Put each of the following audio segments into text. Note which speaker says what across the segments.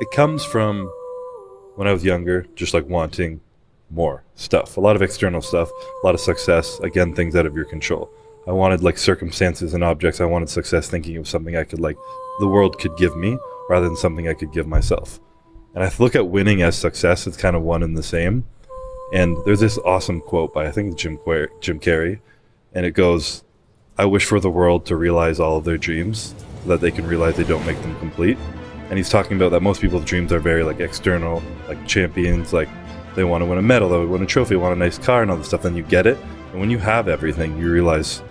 Speaker 1: It comes from when I was younger, just like wanting more stuff, a lot of external stuff, a lot of success, again, things out of your control. I wanted like circumstances and objects. I wanted success thinking of something I could like, the world could give me rather than something I could give myself. And I look at winning as success. It's kind of one and the same. And there's this awesome quote by, I think, Jim Carrey. And it goes, I wish for the world to realize all of their dreams so that they can realize they don't make them complete. And he's talking about that most people's dreams are very like external, like champions, like they want to win a medal, they want to win a trophy, want a nice car and all this stuff. Then you get it. And when you have everything, you realize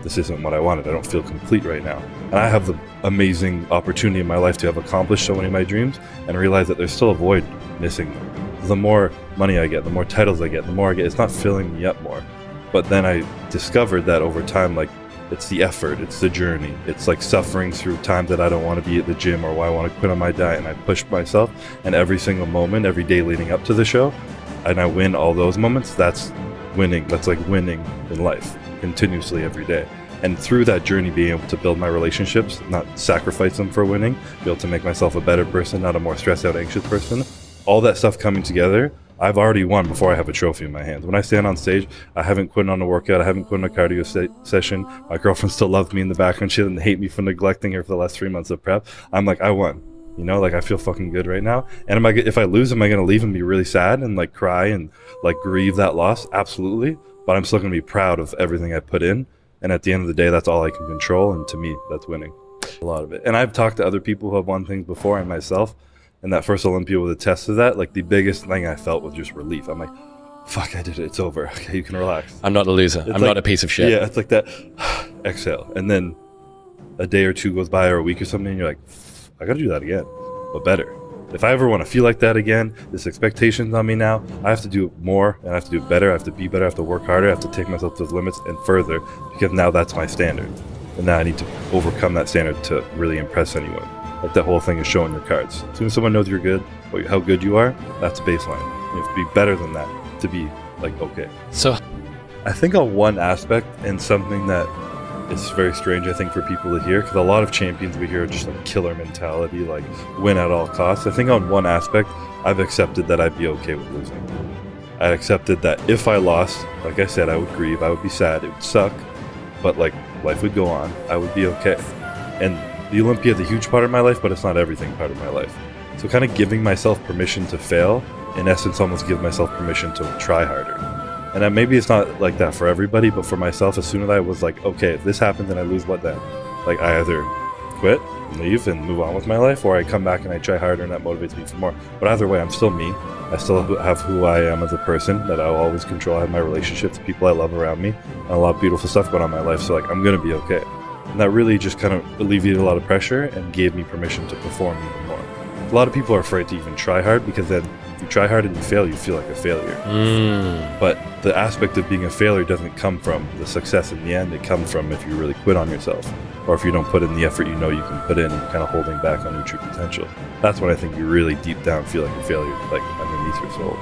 Speaker 1: this isn't what I wanted. I don't feel complete right now. And I have the amazing opportunity in my life to have accomplished so many of my dreams and realize that there's still a void missing them. The more money I get, the more titles I get, the more I get, it's not filling me up more. But then I discovered that over time, like, it's the effort, it's the journey. It's like suffering through times that I don't want to be at the gym or why I want to quit on my diet, and I push myself. And every single moment, every day leading up to the show, and I win all those moments, that's winning. That's like winning in life, continuously every day. And through that journey, being able to build my relationships, not sacrifice them for winning, be able to make myself a better person, not a more stressed out, anxious person, all that stuff coming together, I've already won before I have a trophy in my hands. When I stand on stage, I haven't quit on a workout, I haven't quit on a cardio session. My girlfriend still loves me in the background. She doesn't hate me for neglecting her for the last 3 months of prep. I'm like, I won. You know, like I feel fucking good right now. And if I lose, am I going to leave and be really sad and like cry and like grieve that loss? Absolutely. But I'm still going to be proud of everything I put in. And at the end of the day, that's all I can control. And to me, that's winning. A lot of it. And I've talked to other people who have won things before and myself. And that first Olympia was a test of that. Like the biggest thing I felt was just relief. I'm like, fuck, I did it. It's over. Okay, you can relax.
Speaker 2: I'm not a loser. I'm not a piece of shit.
Speaker 1: Yeah, it's like that. Exhale. And then a day or two goes by or a week or something. And you're like, I got to do that again, but better. If I ever want to feel like that again, this expectation's on me now. I have to do more and I have to do better. I have to be better. I have to work harder. I have to take myself to those limits and further, because now that's my standard. And now I need to overcome that standard to really impress anyone. Like that whole thing is showing your cards. As soon as someone knows you're good, or how good you are, that's a baseline. You have to be better than that to be like, okay.
Speaker 2: So
Speaker 1: I think on one aspect, and something that is very strange, I think, for people to hear, because a lot of champions we hear are just like killer mentality, like win at all costs. I think on one aspect, I've accepted that I'd be okay with losing. I accepted that if I lost, like I said, I would grieve, I would be sad, it would suck, but like life would go on, I would be okay. And the Olympia is a huge part of my life, but it's not everything part of my life. So kind of giving myself permission to fail, in essence, almost give myself permission to try harder. And maybe it's not like that for everybody, but for myself, as soon as I was like, okay, if this happens and I lose, what then? Like I either quit, leave, and move on with my life, or I come back and I try harder and that motivates me for more. But either way, I'm still me. I still have who I am as a person that I'll always control. I have my relationships, the people I love around me, and a lot of beautiful stuff going on in my life. So like, I'm going to be okay. And that really just kind of alleviated a lot of pressure and gave me permission to perform even more. A lot of people are afraid to even try hard, because then if you try hard and you fail, you feel like a failure. But the aspect of being a failure doesn't come from the success in the end. It comes from if you really quit on yourself, or if you don't put in the effort you know you can put in, and you're kind of holding back on your true potential. That's when I think you really deep down feel like a failure, like underneath your soul.